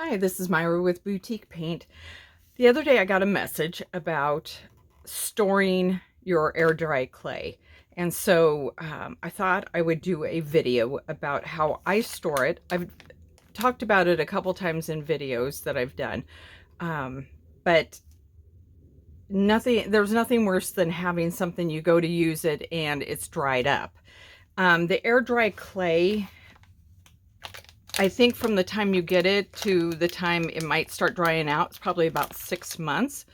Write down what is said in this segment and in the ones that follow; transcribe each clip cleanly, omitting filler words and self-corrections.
Hi, this is Myra with Boutique Paint. The other day I got a message about storing your air dry clay. And so I thought I would do a video about how I store it. I've talked about it a couple times in videos that I've done, but there's nothing worse than having something you go to use it and it's dried up. The air dry clay, I think from the time you get it to the time it might start drying out, it's probably about 6 months.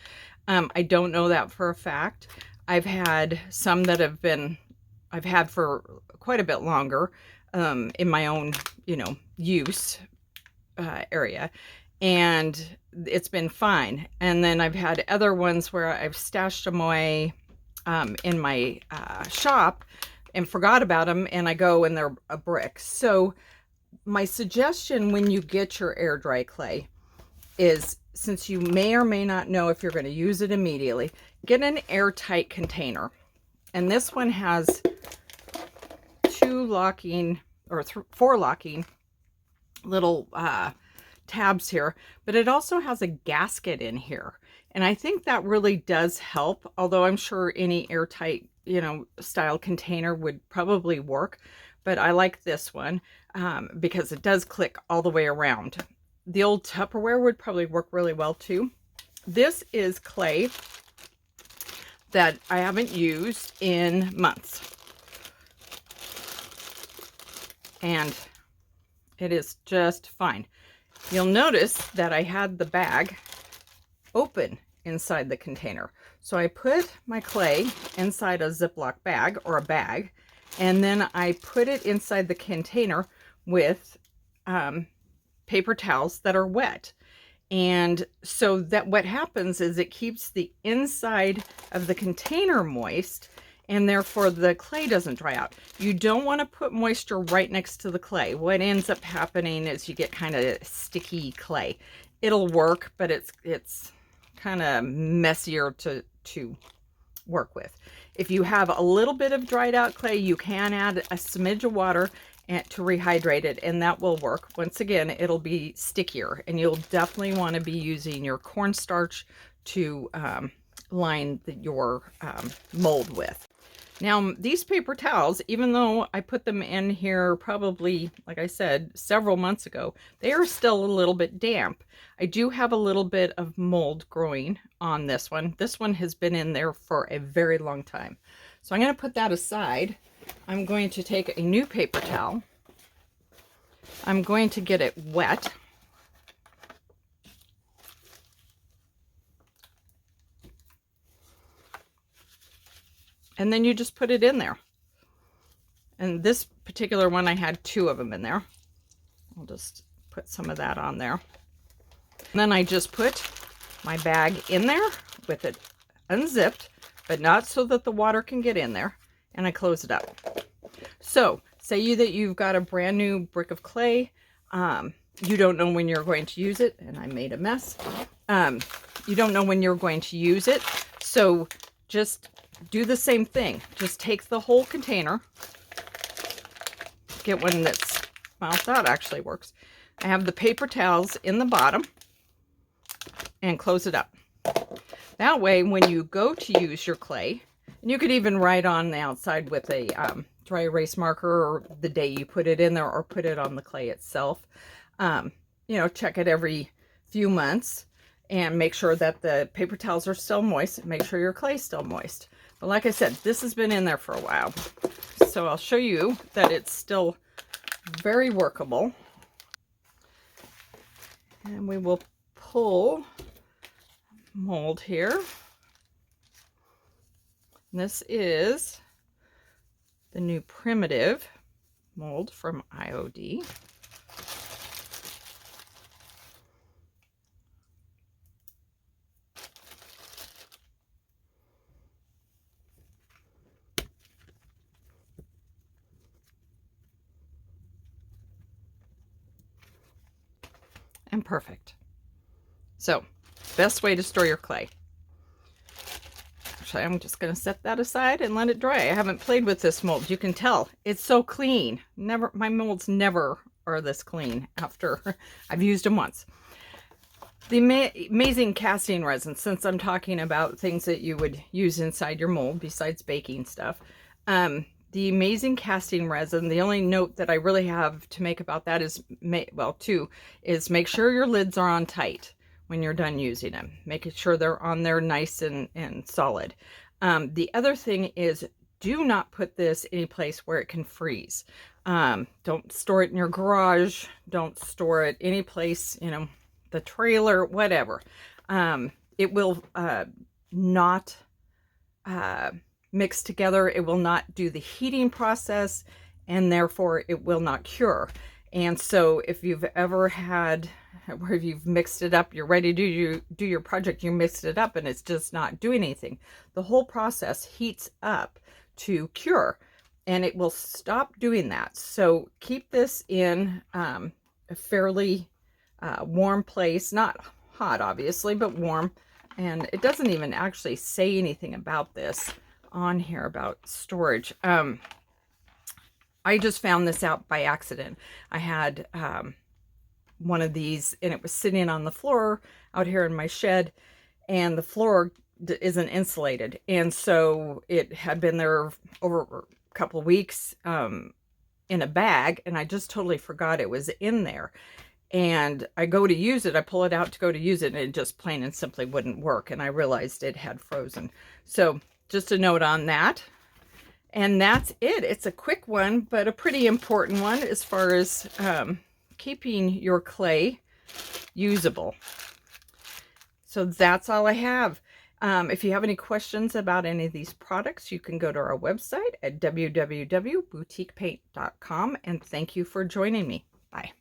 I don't know that for a fact. I've had some that I've had for quite a bit longer in my own, use area. And it's been fine. And then I've had other ones where I've stashed them away in my shop and forgot about them, and I go and they're a brick. So my suggestion when you get your air dry clay is, since you may or may not know if you're going to use it immediately, get an airtight container. And this one has 4 locking little tabs here, but it also has a gasket in here. And I think that really does help, although I'm sure any airtight, style container would probably work. But I like this one because it does click all the way around. The old Tupperware would probably work really well too. This is clay that I haven't used in months. And it is just fine. You'll notice that I had the bag open inside the container. So I put my clay inside a Ziploc bag or a bag, and then I put it inside the container with paper towels that are wet. And so that what happens is it keeps the inside of the container moist, and therefore the clay doesn't dry out. You don't want to put moisture right next to the clay. What ends up happening is you get kind of sticky clay. It'll work, but it's kind of messier to work with. If you have a little bit of dried out clay, you can add a smidge of water to rehydrate it, and that will work. Once again, it'll be stickier, and you'll definitely want to be using your cornstarch to line your mold with. Now, these paper towels, even though I put them in here probably, like I said, several months ago, they are still a little bit damp. I do have a little bit of mold growing on this one. This one has been in there for a very long time. So I'm going to put that aside. I'm going to take a new paper towel. I'm going to get it wet. And then you just put it in there. And this particular one, I had 2 of them in there. I'll just put some of that on there. And then I just put my bag in there with it unzipped, but not so that the water can get in there. And I close it up. So say that you've got a brand new brick of clay. You don't know when you're going to use it. And I made a mess. You don't know when you're going to use it. So just do the same thing. Just take the whole container. Get one that's, well, that actually works. I have the paper towels in the bottom and close it up. That way, when you go to use your clay, and you could even write on the outside with a dry erase marker, or the day you put it in there, or put it on the clay itself. Check it every few months and make sure that the paper towels are still moist. Make sure your clay is still moist. But like I said, this has been in there for a while. So I'll show you that it's still very workable. And we will pull mold here. This is the new primitive mold from IOD. And perfect. So, best way to store your clay. Actually, I'm just going to set that aside and let it dry. I haven't played with this mold. You can tell it's so clean. My molds never are this clean after I've used them once. The amazing casting resin, since I'm talking about things that you would use inside your mold besides baking stuff, the amazing casting resin, the only note that I really have to make about that is, two, is make sure your lids are on tight when you're done using them. Making sure they're on there nice and solid. The other thing is, do not put this any place where it can freeze. Don't store it in your garage. Don't store it any place, you know, the trailer, whatever. It will not mix together. It will not do the heating process, and therefore it will not cure. And so if you've ever had where you've mixed it up, you're ready to do your project, you mixed it up and it's just not doing anything, the whole process heats up to cure, and it will stop doing that. So keep this in a fairly warm place, not hot obviously, but warm. And it doesn't even actually say anything about this on here about storage. I just found this out by accident. I had one of these and it was sitting on the floor out here in my shed, and the floor isn't insulated, and so it had been there over a couple of weeks in a bag, and I just totally forgot it was in there. And I go to use it, I pull it out to go to use it, and it just plain and simply wouldn't work, and I realized it had frozen. So just a note on that. And that's it. It's a quick one, but a pretty important one as far as keeping your clay usable. So that's all I have. If you have any questions about any of these products, you can go to our website at www.boutiquepaint.com, and thank you for joining me. Bye.